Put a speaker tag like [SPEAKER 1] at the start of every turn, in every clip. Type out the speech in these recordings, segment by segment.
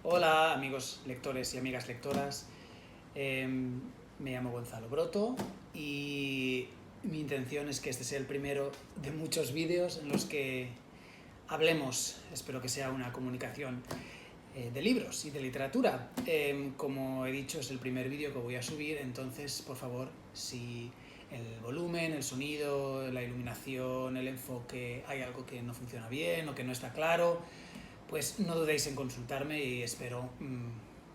[SPEAKER 1] Hola amigos lectores y amigas lectoras, me llamo Gonzalo Broto y mi intención es que este sea el primero de muchos vídeos en los que hablemos, espero que sea una comunicación de libros y de literatura. Como he dicho, es el primer vídeo que voy a subir, entonces por favor, si el volumen, el sonido, la iluminación, el enfoque, hay algo que no funciona bien o que no está claro, pues no dudéis en consultarme y espero,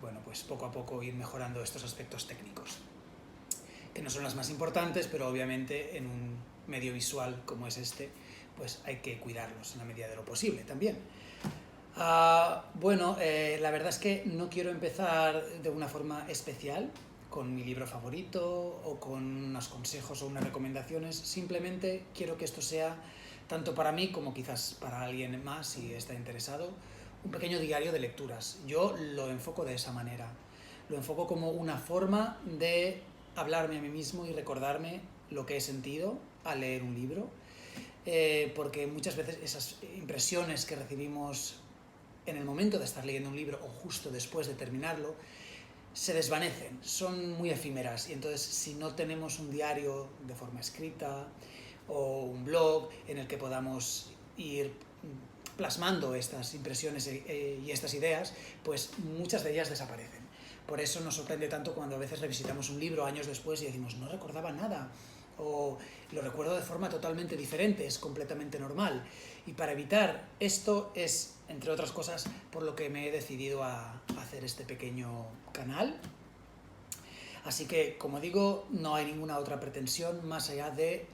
[SPEAKER 1] bueno, pues poco a poco ir mejorando estos aspectos técnicos, que no son las más importantes, pero obviamente en un medio visual como es este, pues hay que cuidarlos en la medida de lo posible también. Bueno, la verdad es que no quiero empezar de una forma especial con mi libro favorito o con unos consejos o unas recomendaciones. Simplemente quiero que esto sea, tanto para mí como quizás para alguien más, si está interesado, un pequeño diario de lecturas. Yo lo enfoco de esa manera. Lo enfoco como una forma de hablarme a mí mismo y recordarme lo que he sentido al leer un libro. Porque muchas veces esas impresiones que recibimos en el momento de estar leyendo un libro o justo después de terminarlo, se desvanecen, son muy efímeras, y entonces si no tenemos un diario de forma escrita o un blog en el que podamos ir plasmando estas impresiones y estas ideas, pues muchas de ellas desaparecen. Por eso nos sorprende tanto cuando a veces revisitamos un libro años después y decimos, no recordaba nada, o lo recuerdo de forma totalmente diferente, es completamente normal. Y para evitar esto es, entre otras cosas, por lo que me he decidido a hacer este pequeño canal. Así que, como digo, no hay ninguna otra pretensión más allá de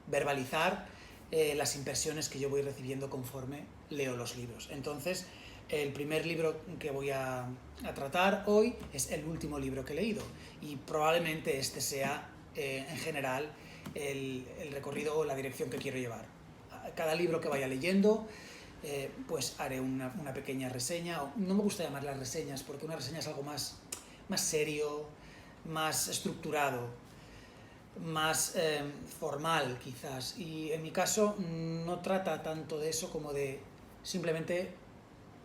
[SPEAKER 1] verbalizar las impresiones que yo voy recibiendo conforme leo los libros. Entonces, el primer libro que voy a tratar hoy es el último libro que he leído, y probablemente este sea, en general, el recorrido o la dirección que quiero llevar. Cada libro que vaya leyendo, pues haré una pequeña reseña. No me gusta llamarlas reseñas, porque una reseña es algo más serio, más estructurado, más formal quizás, y en mi caso no trata tanto de eso como de simplemente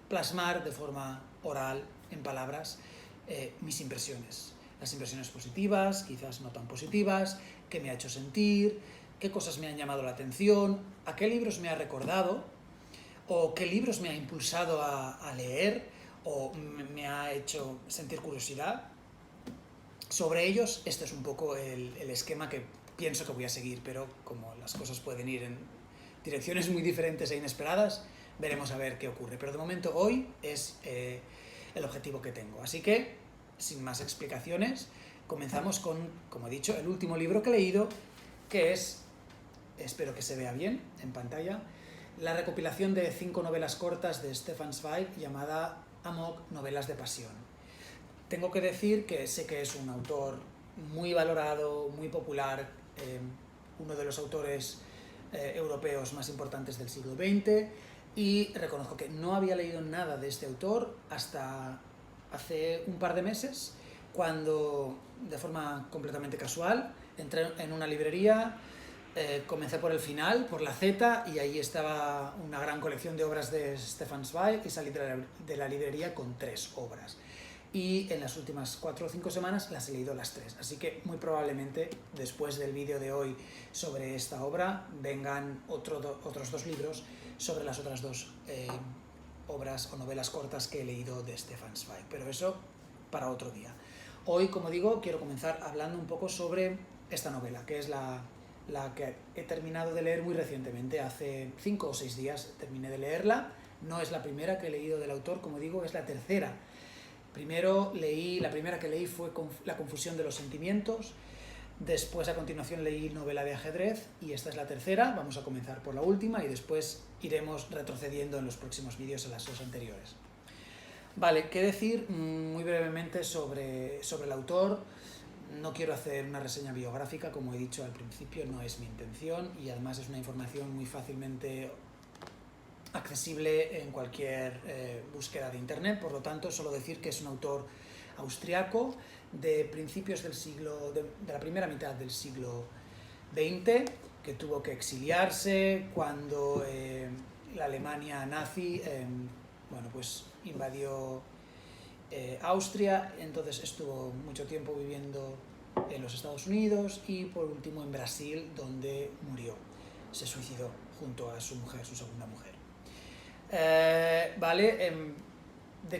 [SPEAKER 1] plasmar de forma oral, en palabras, mis impresiones. Las impresiones positivas, quizás no tan positivas, qué me ha hecho sentir, qué cosas me han llamado la atención, a qué libros me ha recordado, o qué libros me ha impulsado a leer, o me ha hecho sentir curiosidad. Sobre ellos, este es un poco el esquema que pienso que voy a seguir, pero como las cosas pueden ir en direcciones muy diferentes e inesperadas, veremos a ver qué ocurre. Pero de momento hoy es el objetivo que tengo. Así que, sin más explicaciones, comenzamos con, como he dicho, el último libro que he leído, que es, espero que se vea bien en pantalla, la recopilación de 5 novelas cortas de Stefan Zweig llamada Amok, novelas de pasión. Tengo que decir que sé que es un autor muy valorado, muy popular, uno de los autores europeos más importantes del siglo XX, y reconozco que no había leído nada de este autor hasta hace un par de meses, cuando, de forma completamente casual, entré en una librería, comencé por el final, por la Z, y ahí estaba una gran colección de obras de Stefan Zweig, y salí de la librería con 3 obras. Y en las últimas 4 o 5 semanas las he leído las 3. Así que muy probablemente después del vídeo de hoy sobre esta obra vengan otros 2 libros sobre las otras 2 obras o novelas cortas que he leído de Stefan Zweig. Pero eso para otro día. Hoy, como digo, quiero comenzar hablando un poco sobre esta novela, que es la que he terminado de leer muy recientemente. Hace 5 o 6 días terminé de leerla. No es la primera que he leído del autor, como digo, es la tercera. La primera que leí fue La confusión de los sentimientos, después a continuación leí Novela de ajedrez, y esta es la tercera. Vamos a comenzar por la última y después iremos retrocediendo en los próximos vídeos a las 2 anteriores. Vale, qué decir muy brevemente sobre el autor. No quiero hacer una reseña biográfica, como he dicho al principio, no es mi intención, y además es una información muy fácilmente accesible en cualquier búsqueda de internet. Por lo tanto, solo decir que es un autor austriaco de principios del siglo, de la primera mitad del siglo XX, que tuvo que exiliarse cuando la Alemania nazi bueno, pues invadió Austria, entonces estuvo mucho tiempo viviendo en los Estados Unidos y por último en Brasil, donde murió. Se suicidó junto a su mujer, su segunda mujer. Vale, ¿en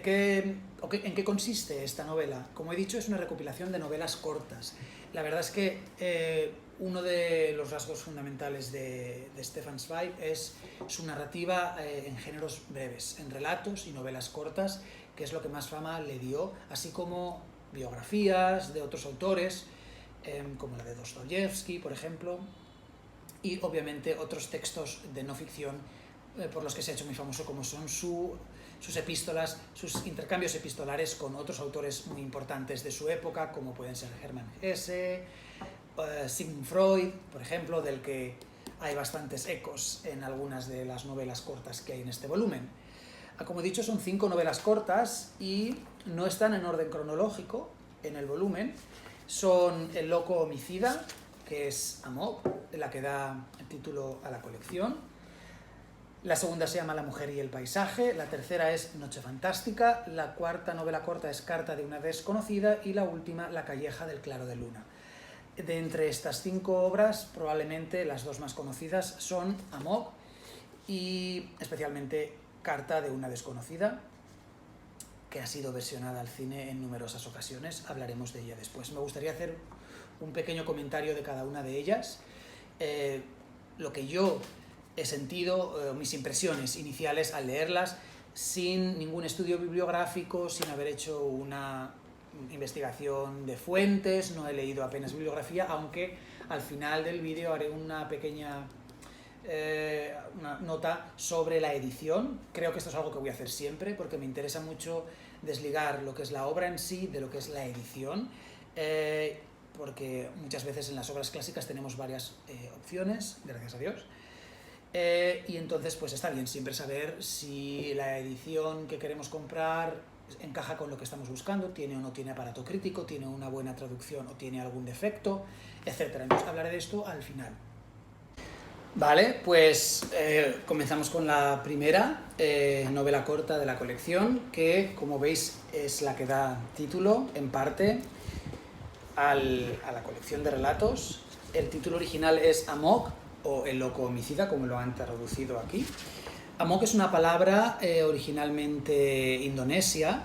[SPEAKER 1] qué consiste esta novela? Como he dicho, es una recopilación de novelas cortas. La verdad es que uno de los rasgos fundamentales de Stefan Zweig es su narrativa en géneros breves, en relatos y novelas cortas, que es lo que más fama le dio, así como biografías de otros autores, como la de Dostoyevsky, por ejemplo, y obviamente otros textos de no ficción por los que se ha hecho muy famoso, como son sus epístolas, sus intercambios epistolares con otros autores muy importantes de su época, como pueden ser Hermann Hesse, Sigmund Freud, por ejemplo, del que hay bastantes ecos en algunas de las novelas cortas que hay en este volumen. Como he dicho, son 5 novelas cortas y no están en orden cronológico en el volumen. Son El loco homicida, que es Amok, la que da el título a la colección. La segunda se llama La mujer y el paisaje, la tercera es Noche fantástica, la cuarta novela corta es Carta de una desconocida y la última La calleja del claro de luna. De entre estas 5 obras, probablemente las 2 más conocidas son Amok y especialmente Carta de una desconocida, que ha sido versionada al cine en numerosas ocasiones. Hablaremos de ella después. Me gustaría hacer un pequeño comentario de cada una de ellas. Lo que yo he sentido, mis impresiones iniciales al leerlas, sin ningún estudio bibliográfico, sin haber hecho una investigación de fuentes, no he leído apenas bibliografía, aunque al final del vídeo haré una pequeña una nota sobre la edición. Creo que esto es algo que voy a hacer siempre, porque me interesa mucho desligar lo que es la obra en sí de lo que es la edición, porque muchas veces en las obras clásicas tenemos varias opciones, gracias a Dios, y entonces pues está bien siempre saber si la edición que queremos comprar encaja con lo que estamos buscando, tiene o no tiene aparato crítico, tiene una buena traducción o tiene algún defecto, etc. Entonces hablaré de esto al final. Vale, pues comenzamos con la primera novela corta de la colección, que como veis es la que da título, en parte, a la colección de relatos. El título original es Amok, o El loco homicida, como lo han traducido aquí. Amok es una palabra originalmente indonesia,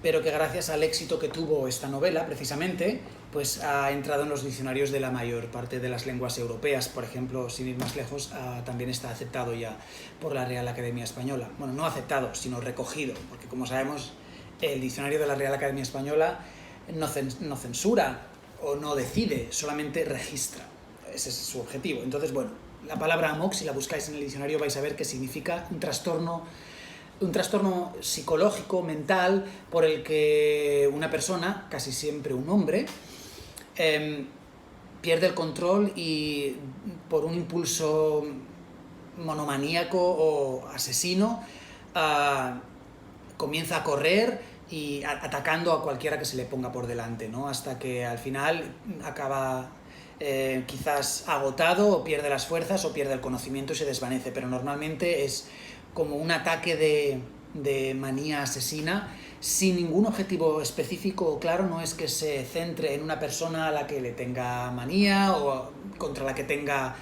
[SPEAKER 1] pero que gracias al éxito que tuvo esta novela, precisamente, pues ha entrado en los diccionarios de la mayor parte de las lenguas europeas. Por ejemplo, sin ir más lejos, también está aceptado ya por la Real Academia Española. Bueno, no aceptado, sino recogido, porque como sabemos, el diccionario de la Real Academia Española no censura o no decide, solamente registra. Ese es su objetivo. Entonces, bueno, la palabra amok, si la buscáis en el diccionario, vais a ver que significa un trastorno psicológico, mental, por el que una persona, casi siempre un hombre, pierde el control y por un impulso monomaníaco o asesino comienza a correr y atacando a cualquiera que se le ponga por delante, ¿no? Hasta que al final acaba quizás agotado, o pierde las fuerzas o pierde el conocimiento y se desvanece, pero normalmente es como un ataque de manía asesina sin ningún objetivo específico o claro. No es que se centre en una persona a la que le tenga manía o contra la que tenga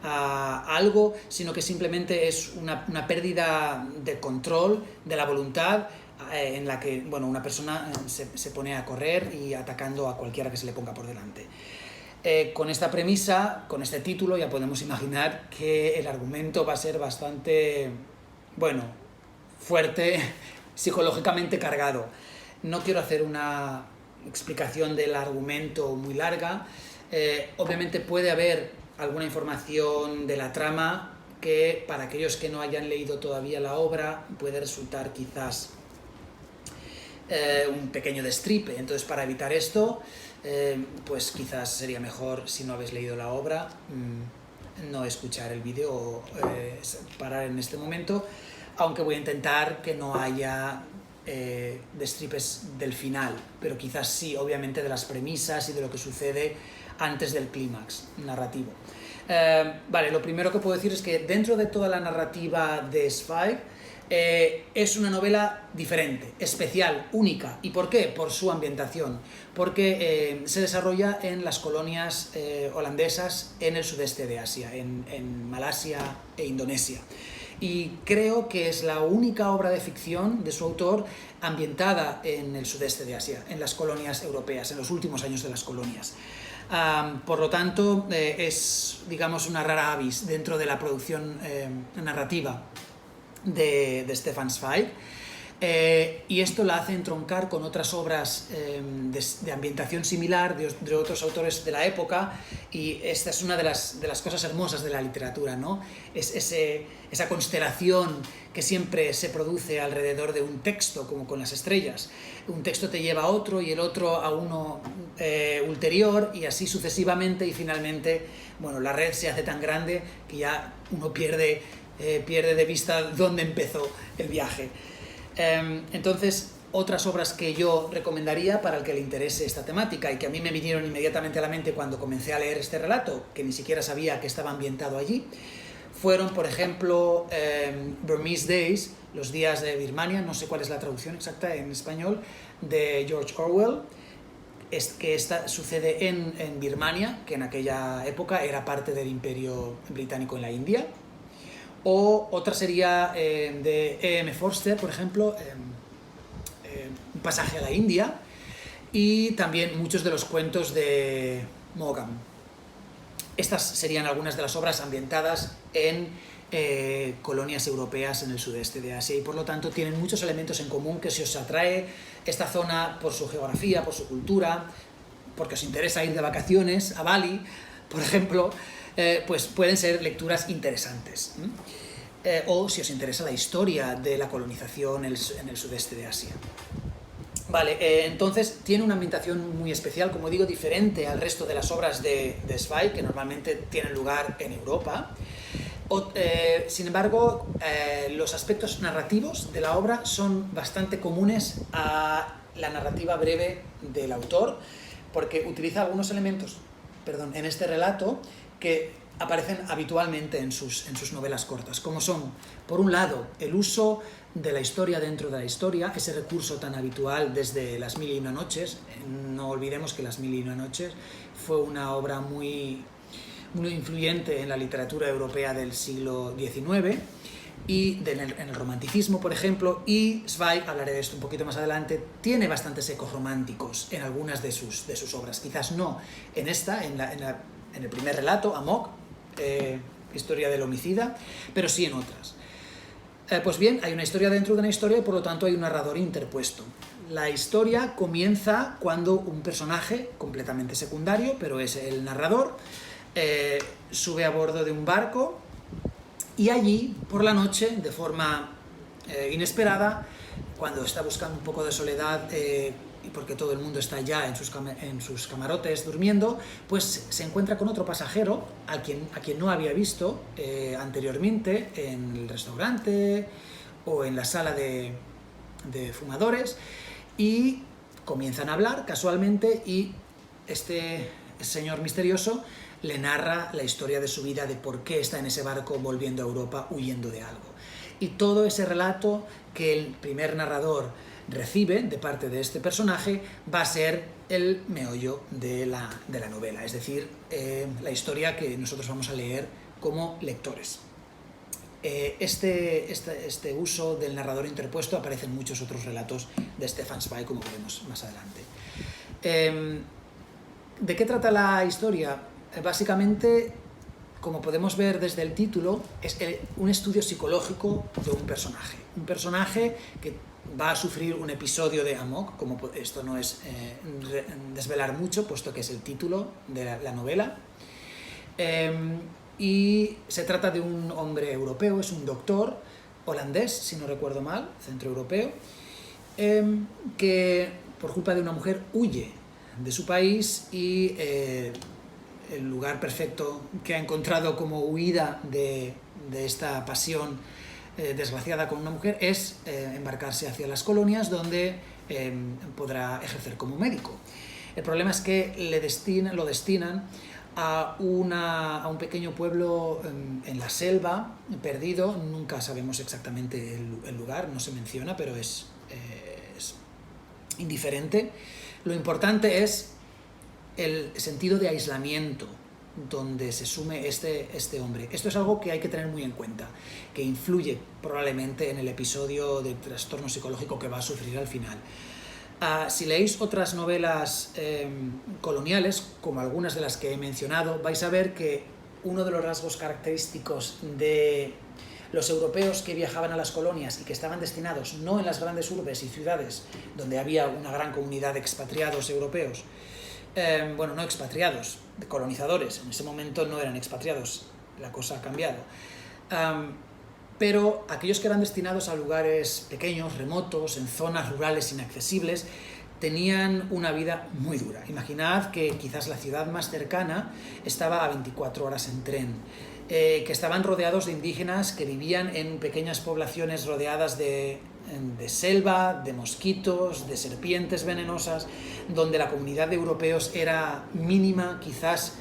[SPEAKER 1] algo, sino que simplemente es una pérdida de control de la voluntad, en la que bueno, una persona se pone a correr y atacando a cualquiera que se le ponga por delante. Con esta premisa, con este título, ya podemos imaginar que el argumento va a ser bastante, bueno, fuerte, psicológicamente cargado. No quiero hacer una explicación del argumento muy larga. Obviamente puede haber alguna información de la trama que para aquellos que no hayan leído todavía la obra puede resultar quizás un pequeño destripe. Entonces, para evitar esto, pues quizás sería mejor, si no habéis leído la obra, no escuchar el vídeo o parar en este momento, aunque voy a intentar que no haya destripes del final, pero quizás sí, obviamente, de las premisas y de lo que sucede antes del clímax narrativo. Vale, lo primero que puedo decir es que dentro de toda la narrativa de Zweig, Es una novela diferente, especial, única. ¿Y por qué? Por su ambientación. Porque se desarrolla en las colonias holandesas en el sudeste de Asia, en Malasia e Indonesia. Y creo que es la única obra de ficción de su autor ambientada en el sudeste de Asia, en las colonias europeas, en los últimos años de las colonias. Por lo tanto, es, digamos, una rara avis dentro de la producción narrativa de Stefan Zweig, y esto la hace entroncar con otras obras de ambientación similar de otros autores de la época, y esta es una de las cosas hermosas de la literatura, ¿no? Es esa constelación que siempre se produce alrededor de un texto, como con las estrellas. Un texto te lleva a otro y el otro a uno ulterior, y así sucesivamente, y finalmente, bueno, la red se hace tan grande que ya uno pierde de vista dónde empezó el viaje. Entonces, otras obras que yo recomendaría para el que le interese esta temática, y que a mí me vinieron inmediatamente a la mente cuando comencé a leer este relato, que ni siquiera sabía que estaba ambientado allí, fueron, por ejemplo, Burmese Days, los días de Birmania, no sé cuál es la traducción exacta en español, de George Orwell, que sucede en Birmania, que en aquella época era parte del Imperio Británico en la India. O otra sería de E.M. Forster, por ejemplo, Un pasaje a la India, y también muchos de los cuentos de Maugham. Estas serían algunas de las obras ambientadas en colonias europeas en el sudeste de Asia, y por lo tanto tienen muchos elementos en común que, si os atrae esta zona por su geografía, por su cultura, porque os interesa ir de vacaciones a Bali, por ejemplo, pues pueden ser lecturas interesantes. O si os interesa la historia de la colonización en el sudeste de Asia. Vale, entonces tiene una ambientación muy especial, como digo, diferente al resto de las obras de Zweig, que normalmente tienen lugar en Europa. Sin embargo, los aspectos narrativos de la obra son bastante comunes a la narrativa breve del autor, porque utiliza algunos elementos, en este relato, que aparecen habitualmente en sus novelas cortas, como son, por un lado, el uso de la historia dentro de la historia, ese recurso tan habitual desde Las Mil y Una Noches. No olvidemos que Las Mil y Una Noches fue una obra muy influyente en la literatura europea del siglo XIX, y en el romanticismo, por ejemplo, y Zweig, hablaré de esto un poquito más adelante, tiene bastantes ecos románticos en algunas de sus obras, quizás no en esta, en el primer relato, Amok, historia del homicida, pero sí en otras. Pues bien, hay una historia dentro de una historia, y por lo tanto hay un narrador interpuesto. La historia comienza cuando un personaje completamente secundario, pero es el narrador, sube a bordo de un barco, y allí, por la noche, de forma inesperada, cuando está buscando un poco de soledad, y porque todo el mundo está ya en sus camarotes durmiendo, pues se encuentra con otro pasajero a quien no había visto anteriormente en el restaurante o en la sala de fumadores, y comienzan a hablar casualmente, y este señor misterioso le narra la historia de su vida, de por qué está en ese barco volviendo a Europa huyendo de algo. Y todo ese relato que el primer narrador recibe de parte de este personaje va a ser el meollo de la novela, es decir, la historia que nosotros vamos a leer como lectores. Este uso del narrador interpuesto aparece en muchos otros relatos de Stefan Zweig, como veremos más adelante. ¿De qué trata la historia? Básicamente, como podemos ver desde el título, es un estudio psicológico de un personaje que va a sufrir un episodio de amok, como esto no es desvelar mucho, puesto que es el título de la novela. Y se trata de un hombre europeo, es un doctor holandés, si no recuerdo mal, centroeuropeo, que por culpa de una mujer huye de su país, y el lugar perfecto que ha encontrado como huida de esta pasión desgraciada con una mujer es embarcarse hacia las colonias, donde podrá ejercer como médico. El problema es que lo destinan a un pequeño pueblo en la selva, perdido. Nunca sabemos exactamente el lugar, no se menciona, pero es indiferente. Lo importante es el sentido de aislamiento donde se sume este hombre. Esto es algo que hay que tener muy en cuenta, que influye probablemente en el episodio de trastorno psicológico que va a sufrir al final. Si leéis otras novelas coloniales, como algunas de las que he mencionado, vais a ver que uno de los rasgos característicos de los europeos que viajaban a las colonias y que estaban destinados no en las grandes urbes y ciudades donde había una gran comunidad de expatriados europeos, no expatriados, de colonizadores, en ese momento no eran expatriados, la cosa ha cambiado, pero aquellos que eran destinados a lugares pequeños, remotos, en zonas rurales inaccesibles, tenían una vida muy dura. Imaginad que quizás la ciudad más cercana estaba a 24 horas en tren, que estaban rodeados de indígenas que vivían en pequeñas poblaciones rodeadas de selva, de mosquitos, de serpientes venenosas, donde la comunidad de europeos era mínima. Quizás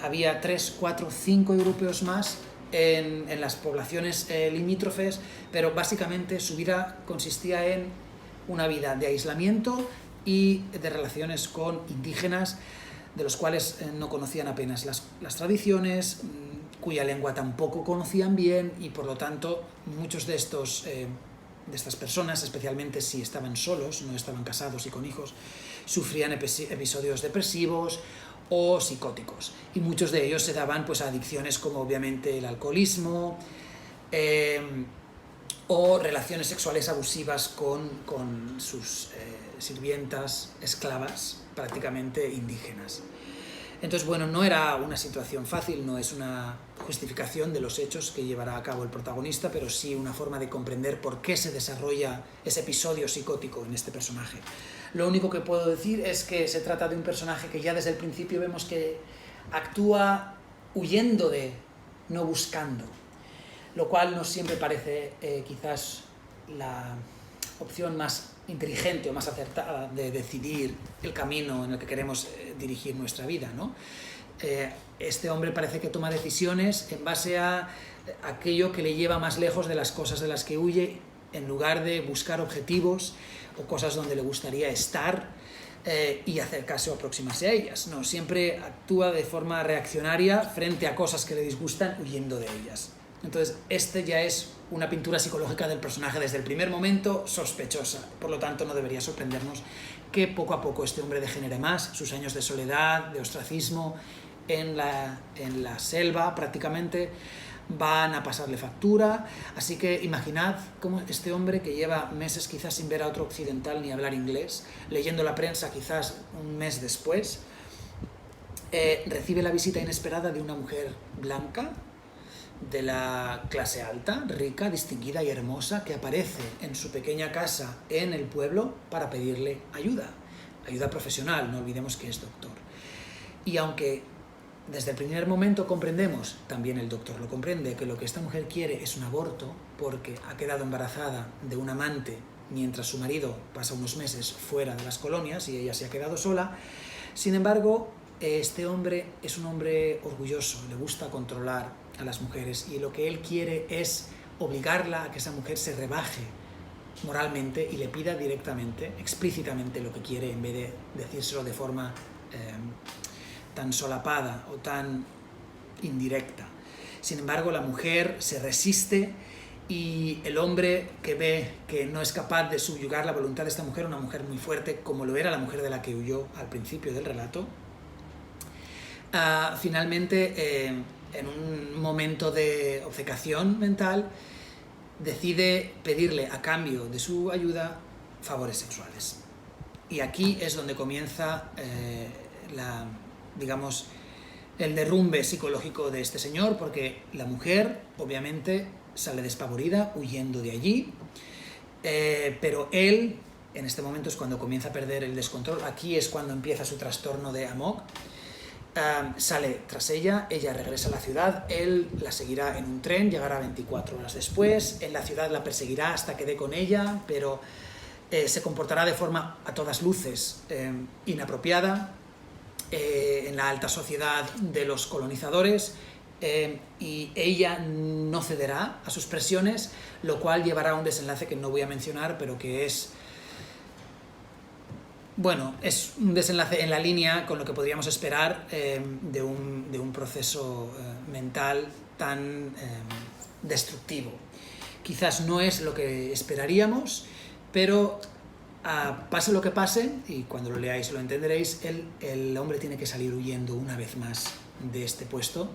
[SPEAKER 1] había 3, 4, 5 europeos más en las poblaciones limítrofes, pero básicamente su vida consistía en una vida de aislamiento y de relaciones con indígenas, de los cuales no conocían apenas las tradiciones, cuya lengua tampoco conocían bien, y por lo tanto muchos de estas personas, especialmente si estaban solos, no estaban casados y con hijos, sufrían episodios depresivos o psicóticos, y muchos de ellos se daban pues a adicciones como obviamente el alcoholismo o relaciones sexuales abusivas con sus sirvientas, esclavas, prácticamente indígenas. Entonces, no era una situación fácil, no es una justificación de los hechos que llevará a cabo el protagonista, pero sí una forma de comprender por qué se desarrolla ese episodio psicótico en este personaje. Lo único que puedo decir es que se trata de un personaje que ya desde el principio vemos que actúa huyendo de, no buscando, lo cual no siempre parece quizás la opción más inteligente o más acertada de decidir el camino en el que queremos dirigir nuestra vida, ¿no? Este hombre parece que toma decisiones en base a aquello que le lleva más lejos de las cosas de las que huye, en lugar de buscar objetivos o cosas donde le gustaría estar y acercarse o aproximarse a ellas. No, siempre actúa de forma reaccionaria frente a cosas que le disgustan, huyendo de ellas. Entonces, ya es una pintura psicológica del personaje desde el primer momento sospechosa. Por lo tanto, no debería sorprendernos que poco a poco este hombre degenere más. Sus años de soledad, de ostracismo en la selva prácticamente van a pasarle factura. Así que imaginad cómo este hombre, que lleva meses quizás sin ver a otro occidental ni hablar inglés, leyendo la prensa quizás un mes después, recibe la visita inesperada de una mujer blanca, de la clase alta, rica, distinguida y hermosa, que aparece en su pequeña casa en el pueblo para pedirle ayuda profesional. No olvidemos que es doctor. Y aunque desde el primer momento comprendemos, también el doctor lo comprende, que lo que esta mujer quiere es un aborto porque ha quedado embarazada de un amante mientras su marido pasa unos meses fuera de las colonias y ella se ha quedado sola, sin embargo, este hombre es un hombre orgulloso, le gusta controlar a las mujeres, y lo que él quiere es obligarla a que esa mujer se rebaje moralmente y le pida directamente, explícitamente lo que quiere, en vez de decírselo de forma tan solapada o tan indirecta. Sin embargo, la mujer se resiste, y el hombre, que ve que no es capaz de subyugar la voluntad de esta mujer, una mujer muy fuerte como lo era la mujer de la que huyó al principio del relato, finalmente en un momento de obcecación mental decide pedirle a cambio de su ayuda favores sexuales. Y aquí es donde comienza el derrumbe psicológico de este señor, porque la mujer obviamente sale despavorida huyendo de allí, pero él en este momento es cuando comienza a perder el descontrol. Aquí es cuando empieza su trastorno de amok. Sale tras ella regresa a la ciudad, él la seguirá en un tren, llegará 24 horas después, en la ciudad la perseguirá hasta que dé con ella, pero se comportará de forma a todas luces inapropiada, en la alta sociedad de los colonizadores, y ella no cederá a sus presiones, lo cual llevará a un desenlace que no voy a mencionar, pero que es... Bueno, es un desenlace en la línea con lo que podríamos esperar de un proceso mental tan destructivo. Quizás no es lo que esperaríamos, pero pase lo que pase, y cuando lo leáis lo entenderéis, el hombre tiene que salir huyendo una vez más de este puesto,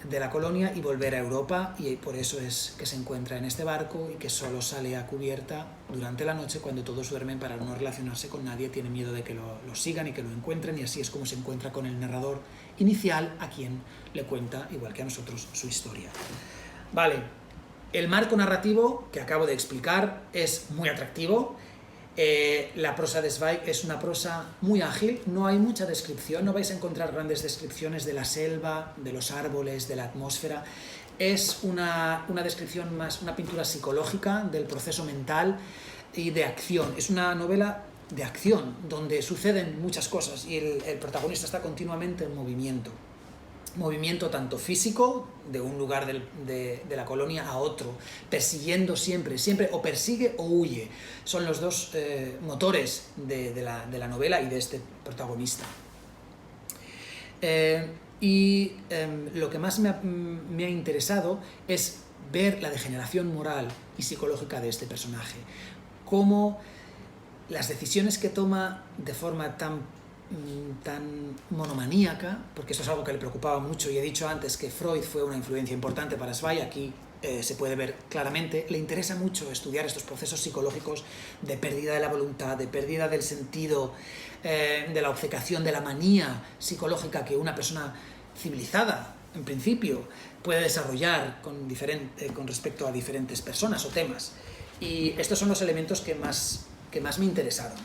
[SPEAKER 1] de la colonia, y volver a Europa, y por eso es que se encuentra en este barco y que solo sale a cubierta durante la noche cuando todos duermen para no relacionarse con nadie, tiene miedo de que lo sigan y que lo encuentren, y así es como se encuentra con el narrador inicial, a quien le cuenta, igual que a nosotros, su historia. Vale, el marco narrativo que acabo de explicar es muy atractivo. La prosa de Zweig es una prosa muy ágil, no hay mucha descripción, no vais a encontrar grandes descripciones de la selva, de los árboles, de la atmósfera. Es una descripción más, una pintura psicológica del proceso mental y de acción. Es una novela de acción, donde suceden muchas cosas y el protagonista está continuamente en movimiento. Movimiento tanto físico, de un lugar de la colonia a otro, persiguiendo siempre, o persigue o huye. Son los dos motores de la novela y de este protagonista. Lo que más me ha interesado es ver la degeneración moral y psicológica de este personaje. Cómo las decisiones que toma de forma tan monomaníaca, porque esto es algo que le preocupaba mucho, y he dicho antes que Freud fue una influencia importante para Zweig, aquí se puede ver claramente, le interesa mucho estudiar estos procesos psicológicos de pérdida de la voluntad, de pérdida del sentido, de la obcecación, de la manía psicológica que una persona civilizada, en principio, puede desarrollar con respecto a diferentes personas o temas. Y estos son los elementos que más me interesaron.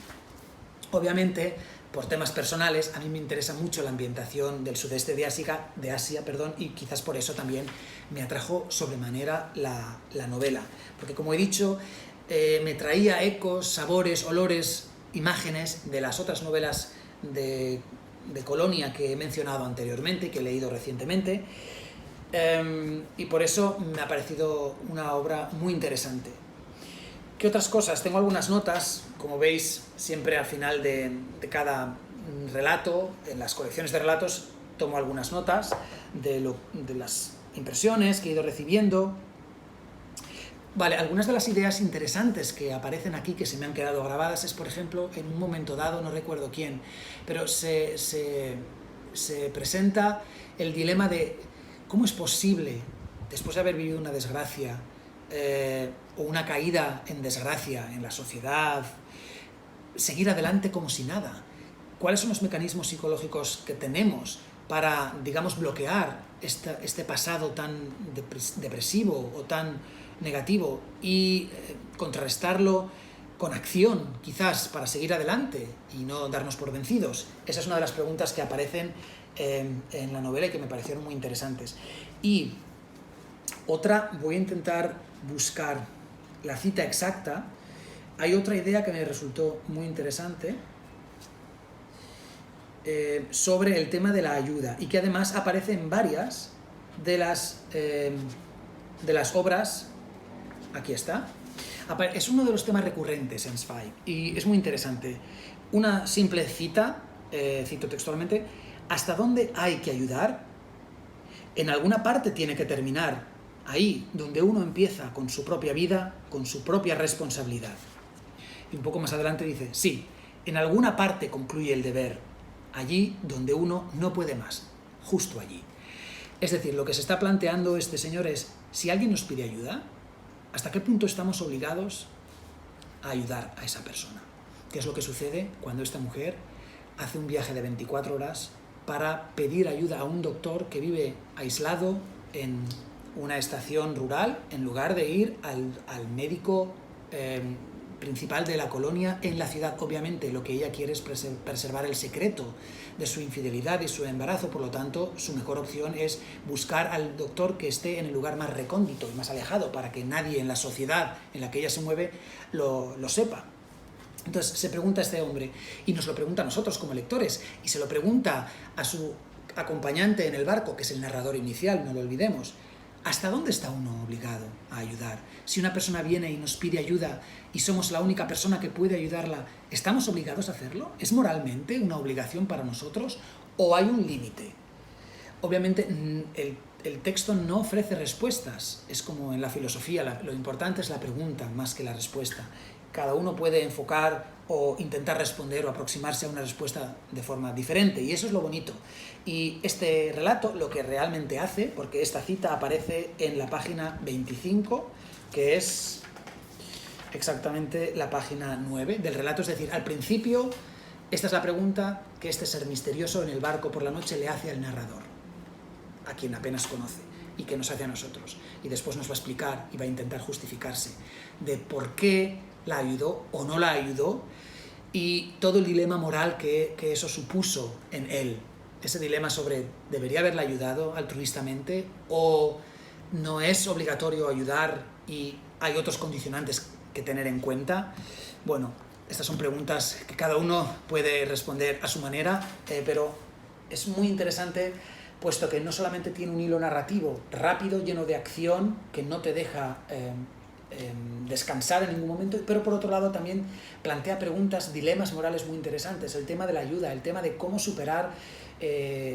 [SPEAKER 1] Obviamente, por temas personales, a mí me interesa mucho la ambientación del sudeste de Asia, y quizás por eso también me atrajo sobremanera la novela. Porque, como he dicho, me traía ecos, sabores, olores, imágenes de las otras novelas de colonia que he mencionado anteriormente y que he leído recientemente, y por eso me ha parecido una obra muy interesante. ¿Qué otras cosas? Tengo algunas notas, como veis, siempre al final de cada relato, en las colecciones de relatos, tomo algunas notas de las impresiones que he ido recibiendo. Vale, algunas de las ideas interesantes que aparecen aquí, que se me han quedado grabadas, es, por ejemplo, en un momento dado, no recuerdo quién, pero se presenta el dilema de cómo es posible, después de haber vivido una desgracia, o una caída en desgracia en la sociedad, seguir adelante como si nada. ¿Cuáles son los mecanismos psicológicos que tenemos para, digamos, bloquear este pasado tan depresivo o tan negativo y contrarrestarlo con acción, quizás, para seguir adelante y no darnos por vencidos? Esa es una de las preguntas que aparecen en la novela y que me parecieron muy interesantes. Y otra, voy a intentar buscar la cita exacta. Hay otra idea que me resultó muy interesante sobre el tema de la ayuda, y que además aparece en varias de las obras. Aquí está. Es uno de los temas recurrentes en Zweig y es muy interesante. Una simple cita, cito textualmente: ¿hasta dónde hay que ayudar? En alguna parte tiene que terminar. Ahí donde uno empieza con su propia vida, con su propia responsabilidad. Y un poco más adelante dice: sí, en alguna parte concluye el deber, allí donde uno no puede más, justo allí. Es decir, lo que se está planteando este señor es: si alguien nos pide ayuda, ¿hasta qué punto estamos obligados a ayudar a esa persona? ¿Qué es lo que sucede cuando esta mujer hace un viaje de 24 horas para pedir ayuda a un doctor que vive aislado en una estación rural, en lugar de ir al médico principal de la colonia en la ciudad? Obviamente lo que ella quiere es preservar el secreto de su infidelidad y su embarazo, por lo tanto su mejor opción es buscar al doctor que esté en el lugar más recóndito y más alejado, para que nadie en la sociedad en la que ella se mueve lo sepa. Entonces se pregunta a este hombre, y nos lo pregunta a nosotros como lectores, y se lo pregunta a su acompañante en el barco, que es el narrador inicial, no lo olvidemos. ¿Hasta dónde está uno obligado a ayudar? Si una persona viene y nos pide ayuda y somos la única persona que puede ayudarla, ¿estamos obligados a hacerlo? ¿Es moralmente una obligación para nosotros o hay un límite? Obviamente el texto no ofrece respuestas, es como en la filosofía, lo importante es la pregunta más que la respuesta. Cada uno puede enfocar o intentar responder o aproximarse a una respuesta de forma diferente, y eso es lo bonito. Y este relato lo que realmente hace, porque esta cita aparece en la página 25, que es exactamente la página 9 del relato, es decir, al principio, esta es la pregunta que este ser misterioso en el barco por la noche le hace al narrador, a quien apenas conoce, y que nos hace a nosotros. Y después nos va a explicar y va a intentar justificarse de por qué la ayudó o no la ayudó, y todo el dilema moral que eso supuso en él. Ese dilema sobre ¿debería haberla ayudado altruistamente o no es obligatorio ayudar y hay otros condicionantes que tener en cuenta? Bueno, estas son preguntas que cada uno puede responder a su manera, pero es muy interesante, puesto que no solamente tiene un hilo narrativo rápido, lleno de acción, que no te deja descansar en ningún momento, pero por otro lado también plantea preguntas, dilemas morales muy interesantes, el tema de la ayuda, el tema de cómo superar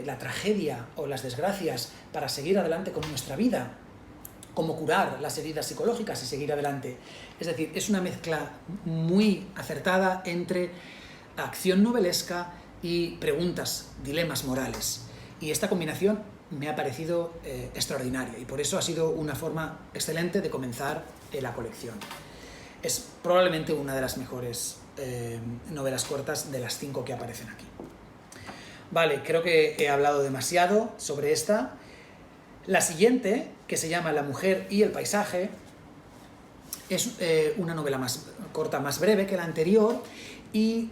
[SPEAKER 1] la tragedia o las desgracias para seguir adelante con nuestra vida, cómo curar las heridas psicológicas y seguir adelante. Es decir, es una mezcla muy acertada entre acción novelesca y preguntas, dilemas morales. Y esta combinación me ha parecido extraordinaria, y por eso ha sido una forma excelente de comenzar la colección. Es probablemente una de las mejores novelas cortas de las 5 que aparecen aquí. Vale, creo que he hablado demasiado sobre esta. La siguiente, que se llama La mujer y el paisaje, es una novela más corta, más breve que la anterior, y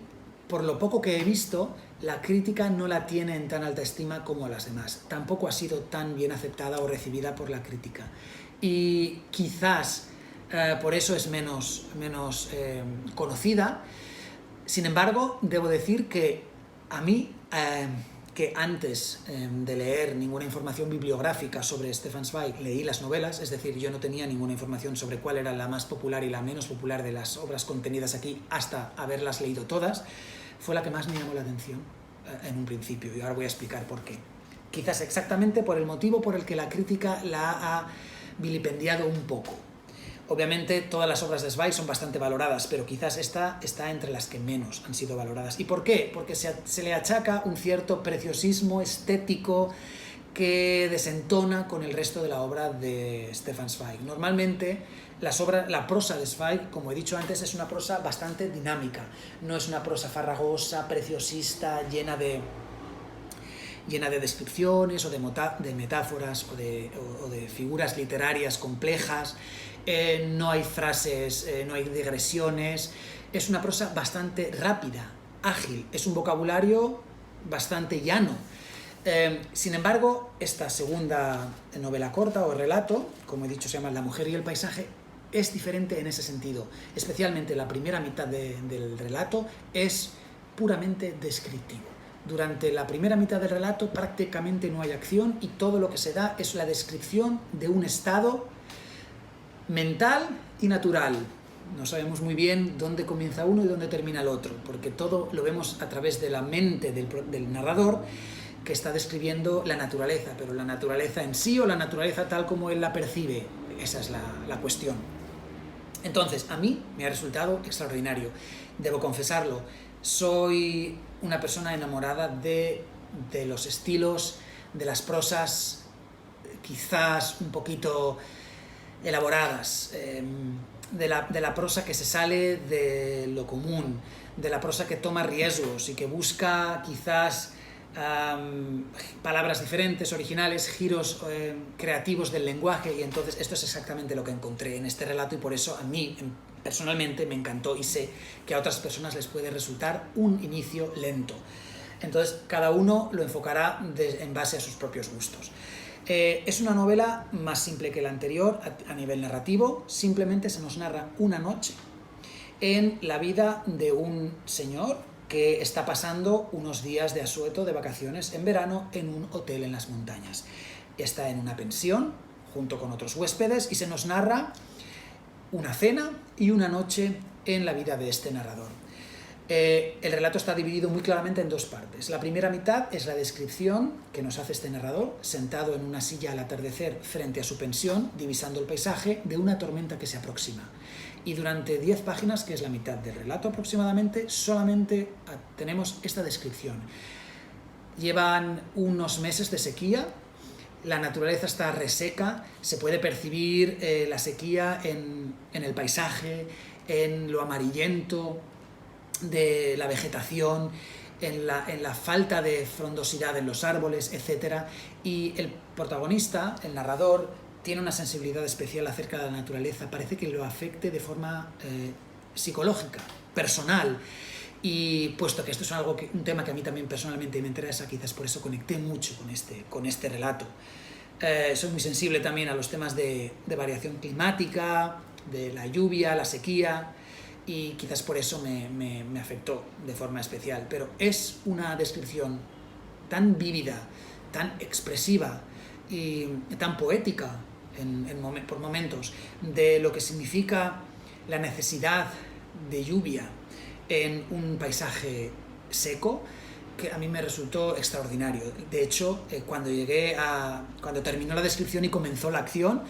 [SPEAKER 1] por lo poco que he visto, la crítica no la tiene en tan alta estima como a las demás. Tampoco ha sido tan bien aceptada o recibida por la crítica. Y quizás por eso es menos conocida. Sin embargo, debo decir que a mí, que antes de leer ninguna información bibliográfica sobre Stefan Zweig, leí las novelas, es decir, yo no tenía ninguna información sobre cuál era la más popular y la menos popular de las obras contenidas aquí hasta haberlas leído todas, fue la que más me llamó la atención en un principio, y ahora voy a explicar por qué. Quizás exactamente por el motivo por el que la crítica la ha vilipendiado un poco. Obviamente todas las obras de Zweig son bastante valoradas, pero quizás esta está entre las que menos han sido valoradas. ¿Y por qué? Porque se le achaca un cierto preciosismo estético que desentona con el resto de la obra de Stefan Zweig. Normalmente la prosa de Zweig, como he dicho antes, es una prosa bastante dinámica. No es una prosa farragosa, preciosista, llena de descripciones o de metáforas o de figuras literarias complejas. No hay frases, no hay digresiones. Es una prosa bastante rápida, ágil. Es un vocabulario bastante llano. Sin embargo, esta segunda novela corta o relato, como he dicho, se llama La mujer y el paisaje, es diferente en ese sentido. Especialmente la primera mitad del relato es puramente descriptivo. Durante la primera mitad del relato prácticamente no hay acción, y todo lo que se da es la descripción de un estado mental y natural. No sabemos muy bien dónde comienza uno y dónde termina el otro, porque todo lo vemos a través de la mente del narrador, que está describiendo la naturaleza, pero la naturaleza en sí o la naturaleza tal como él la percibe, esa es la cuestión. Entonces, a mí me ha resultado extraordinario, debo confesarlo. Soy una persona enamorada de los estilos, de las prosas quizás un poquito elaboradas, de la prosa que se sale de lo común, de la prosa que toma riesgos y que busca quizás palabras diferentes, originales, giros creativos del lenguaje, y entonces esto es exactamente lo que encontré en este relato, y por eso a mí personalmente me encantó, y sé que a otras personas les puede resultar un inicio lento. Entonces cada uno lo enfocará en base a sus propios gustos. Es una novela más simple que la anterior a nivel narrativo. Simplemente se nos narra una noche en la vida de un señor que está pasando unos días de asueto, de vacaciones en verano, en un hotel en las montañas. Está en una pensión junto con otros huéspedes y se nos narra una cena y una noche en la vida de este narrador. El relato está dividido muy claramente en dos partes. La primera mitad es la descripción que nos hace este narrador, sentado en una silla al atardecer frente a su pensión, divisando el paisaje de una tormenta que se aproxima. Y durante 10 páginas, que es la mitad del relato aproximadamente, solamente tenemos esta descripción. Llevan unos meses de sequía, la naturaleza está reseca, se puede percibir la sequía en el paisaje, en lo amarillento de la vegetación, en la falta de frondosidad en los árboles, etc. Y el protagonista, el narrador, tiene una sensibilidad especial acerca de la naturaleza, parece que lo afecte de forma psicológica, personal. Y puesto que esto es un tema que a mí también personalmente me interesa, quizás por eso conecté mucho con este relato. Soy muy sensible también a los temas de variación climática, de la lluvia, la sequía, y quizás por eso me afectó de forma especial. Pero es una descripción tan vívida, tan expresiva y tan poética por momentos de lo que significa la necesidad de lluvia en un paisaje seco, que a mí me resultó extraordinario. De hecho, cuando terminó la descripción y comenzó la acción,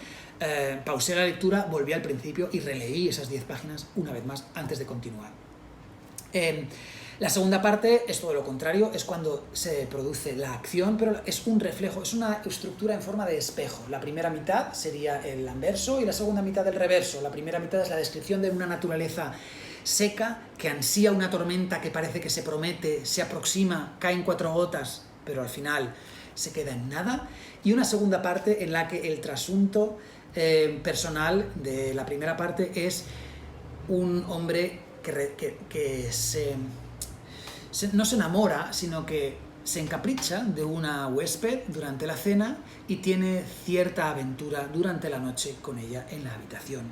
[SPEAKER 1] pausé la lectura, volví al principio y releí esas 10 páginas una vez más antes de continuar. La segunda parte es todo lo contrario, es cuando se produce la acción, pero es un reflejo, es una estructura en forma de espejo. La primera mitad sería el anverso y la segunda mitad el reverso. La primera mitad es la descripción de una naturaleza seca, que ansía una tormenta que parece que se promete, se aproxima, caen 4 gotas, pero al final se queda en nada. Y una segunda parte en la que el trasunto personal de la primera parte es un hombre que no se enamora, sino que se encapricha de una huésped durante la cena y tiene cierta aventura durante la noche con ella en la habitación.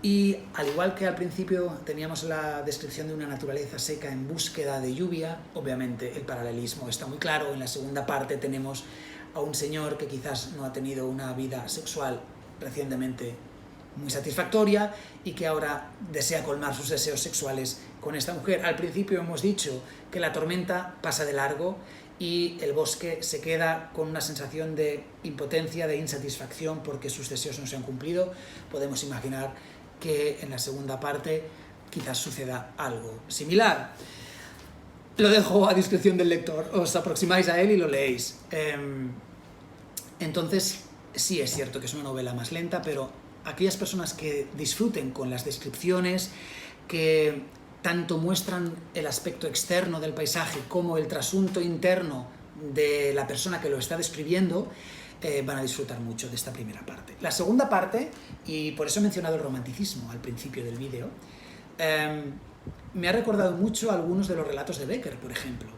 [SPEAKER 1] Y al igual que al principio teníamos la descripción de una naturaleza seca en búsqueda de lluvia, obviamente el paralelismo está muy claro. En la segunda parte tenemos a un señor que quizás no ha tenido una vida sexual recientemente muy satisfactoria y que ahora desea colmar sus deseos sexuales con esta mujer. Al principio hemos dicho que la tormenta pasa de largo y el bosque se queda con una sensación de impotencia, de insatisfacción porque sus deseos no se han cumplido. Podemos imaginar que en la segunda parte quizás suceda algo similar. Lo dejo a discreción del lector, os aproximáis a él y lo leéis. Entonces, sí es cierto que es una novela más lenta, pero aquellas personas que disfruten con las descripciones, que tanto muestran el aspecto externo del paisaje como el trasunto interno de la persona que lo está describiendo, van a disfrutar mucho de esta primera parte. La segunda parte, y por eso he mencionado el romanticismo al principio del vídeo, me ha recordado mucho a algunos de los relatos de Becker, por ejemplo.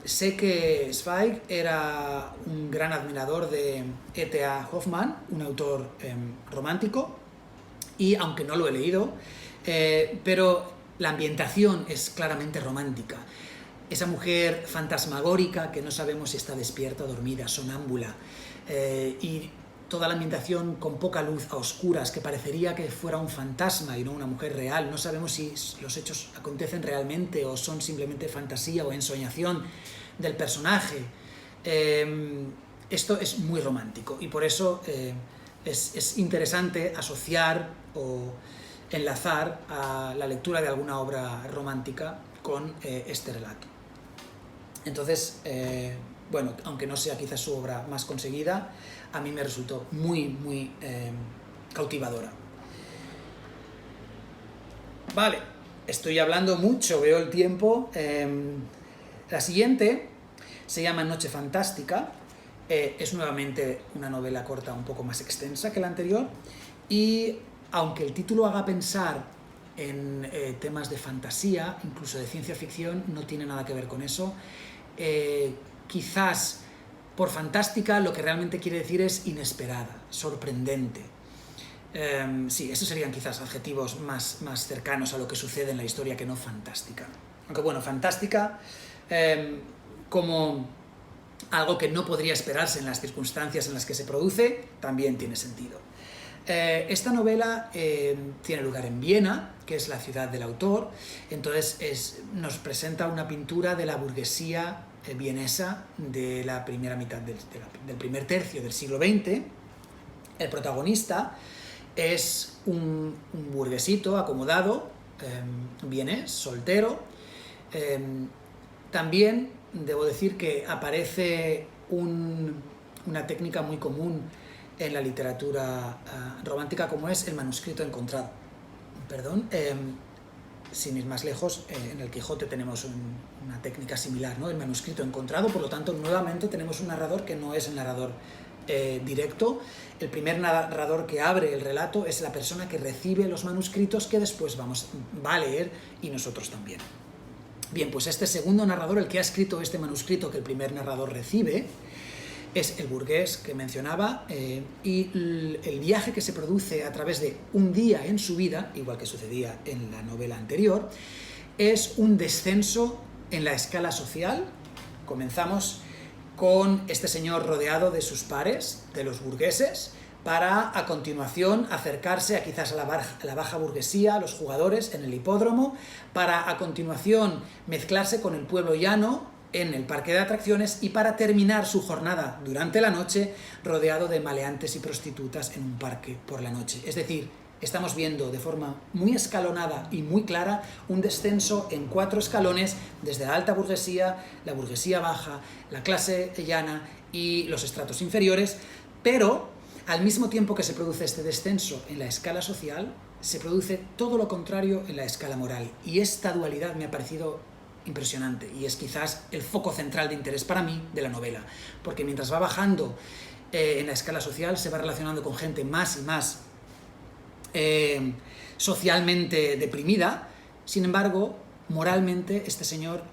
[SPEAKER 1] Sé que Zweig era un gran admirador de E.T.A. Hoffmann, un autor romántico, y aunque no lo he leído, pero la ambientación es claramente romántica. Esa mujer fantasmagórica que no sabemos si está despierta o dormida, sonámbula, y toda la ambientación con poca luz, a oscuras, que parecería que fuera un fantasma y no una mujer real. No sabemos si los hechos acontecen realmente o son simplemente fantasía o ensoñación del personaje. Esto es muy romántico y por eso es interesante asociar o enlazar a la lectura de alguna obra romántica con este relato. Entonces, bueno, aunque no sea quizás su obra más conseguida, a mí me resultó muy, muy cautivadora. Vale, estoy hablando mucho, veo el tiempo. La siguiente se llama Noche Fantástica. Es nuevamente una novela corta un poco más extensa que la anterior. Y aunque el título haga pensar en temas de fantasía, incluso de ciencia ficción, no tiene nada que ver con eso. Quizás por fantástica lo que realmente quiere decir es inesperada, sorprendente. Sí, esos serían quizás adjetivos más cercanos a lo que sucede en la historia que no fantástica. Aunque bueno, fantástica como algo que no podría esperarse en las circunstancias en las que se produce, también tiene sentido. Esta novela tiene lugar en Viena, que es la ciudad del autor, entonces nos presenta una pintura de la burguesía vienesa de la primera mitad del primer tercio del siglo XX. El protagonista es un burguesito acomodado, vienés, soltero. También debo decir que aparece una técnica muy común en la literatura romántica, como es el manuscrito encontrado. Sin ir más lejos, en el Quijote tenemos una técnica similar, ¿no? El manuscrito encontrado, por lo tanto, nuevamente tenemos un narrador que no es el narrador directo. El primer narrador que abre el relato es la persona que recibe los manuscritos que después va a leer, y nosotros también. Bien, pues este segundo narrador, el que ha escrito este manuscrito que el primer narrador recibe, es el burgués que mencionaba, y el viaje que se produce a través de un día en su vida, igual que sucedía en la novela anterior, es un descenso en la escala social. Comenzamos con este señor rodeado de sus pares, de los burgueses, para a continuación acercarse quizás a la baja burguesía, a los jugadores en el hipódromo, para a continuación mezclarse con el pueblo llano en el parque de atracciones y para terminar su jornada durante la noche rodeado de maleantes y prostitutas en un parque por la noche. Es decir, estamos viendo de forma muy escalonada y muy clara un descenso en 4 escalones desde la alta burguesía, la burguesía baja, la clase llana y los estratos inferiores, pero al mismo tiempo que se produce este descenso en la escala social, se produce todo lo contrario en la escala moral. Y esta dualidad me ha parecido impresionante y es quizás el foco central de interés para mí de la novela, porque mientras va bajando en la escala social se va relacionando con gente más y más socialmente deprimida. Sin embargo, moralmente este señor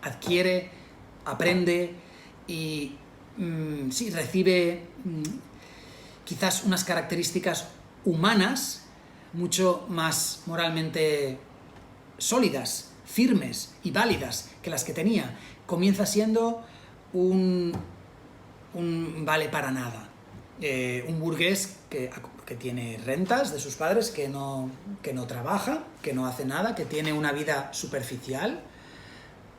[SPEAKER 1] aprende y sí, recibe quizás unas características humanas mucho más moralmente sólidas, firmes y válidas que las que tenía. Comienza siendo un vale para nada, un burgués que tiene rentas de sus padres, que no trabaja, que no hace nada, que tiene una vida superficial,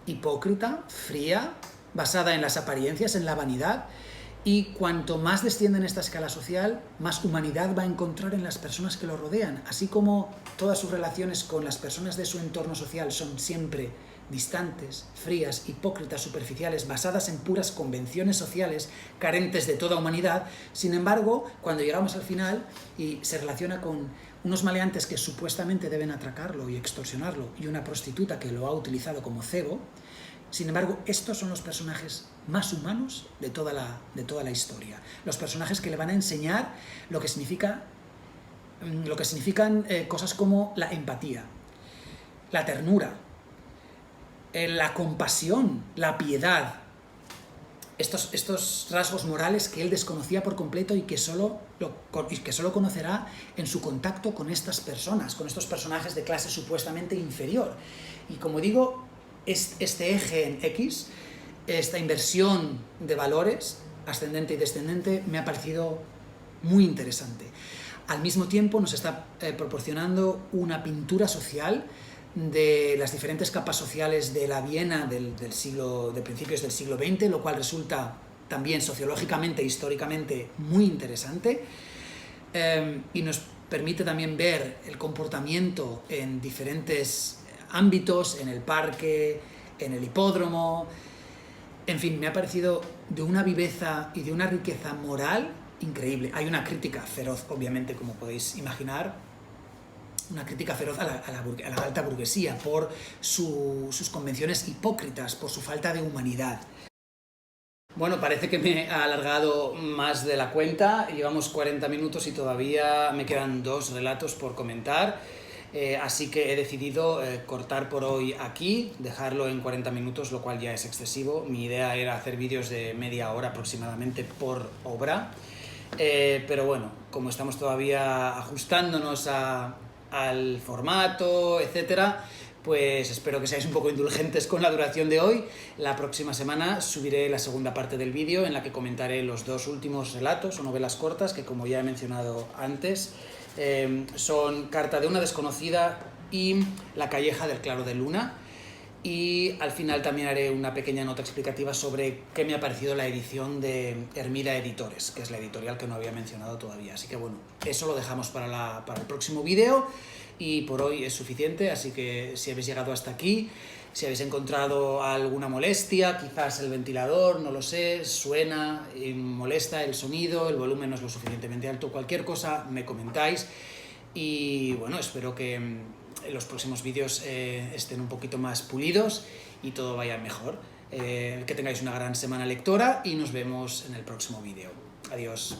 [SPEAKER 1] hipócrita, fría, basada en las apariencias, en la vanidad. Y cuanto más desciende en esta escala social, más humanidad va a encontrar en las personas que lo rodean. Así como todas sus relaciones con las personas de su entorno social son siempre distantes, frías, hipócritas, superficiales, basadas en puras convenciones sociales, carentes de toda humanidad. Sin embargo, cuando llegamos al final y se relaciona con unos maleantes que supuestamente deben atracarlo y extorsionarlo, y una prostituta que lo ha utilizado como cebo, sin embargo, estos son los personajes más humanos de toda la historia. Los personajes que le van a enseñar lo que significan cosas como la empatía, la ternura, la compasión, la piedad. Estos rasgos morales que él desconocía por completo y que solo conocerá en su contacto con estas personas, con estos personajes de clase supuestamente inferior. Y como digo, este eje en X, esta inversión de valores, ascendente y descendente, me ha parecido muy interesante. Al mismo tiempo nos está proporcionando una pintura social de las diferentes capas sociales de la Viena de principios del siglo XX, lo cual resulta también sociológicamente e históricamente muy interesante, y nos permite también ver el comportamiento en diferentes ámbitos, en el parque, en el hipódromo. En fin, me ha parecido de una viveza y de una riqueza moral increíble. Hay una crítica feroz, obviamente, como podéis imaginar, una crítica feroz a la alta burguesía por sus convenciones hipócritas, por su falta de humanidad. Bueno, parece que me he alargado más de la cuenta. Llevamos 40 minutos y todavía me quedan 2 relatos por comentar. Así que he decidido cortar por hoy aquí, dejarlo en 40 minutos, lo cual ya es excesivo. Mi idea era hacer vídeos de media hora aproximadamente por obra. Pero bueno, como estamos todavía ajustándonos al formato, etcétera, pues espero que seáis un poco indulgentes con la duración de hoy. La próxima semana subiré la segunda parte del vídeo en la que comentaré los 2 últimos relatos o novelas cortas que, como ya he mencionado antes, son Carta de una desconocida y La calleja del claro de luna. Y al final también haré una pequeña nota explicativa sobre qué me ha parecido la edición de Hermida Editores, que es la editorial que no había mencionado todavía. Así que bueno, eso lo dejamos para el próximo vídeo y por hoy es suficiente, así que si habéis llegado hasta aquí, si habéis encontrado alguna molestia, quizás el ventilador, no lo sé, suena, molesta el sonido, el volumen no es lo suficientemente alto, cualquier cosa me comentáis y bueno, espero que los próximos vídeos estén un poquito más pulidos y todo vaya mejor. Que tengáis una gran semana lectora y nos vemos en el próximo vídeo. Adiós.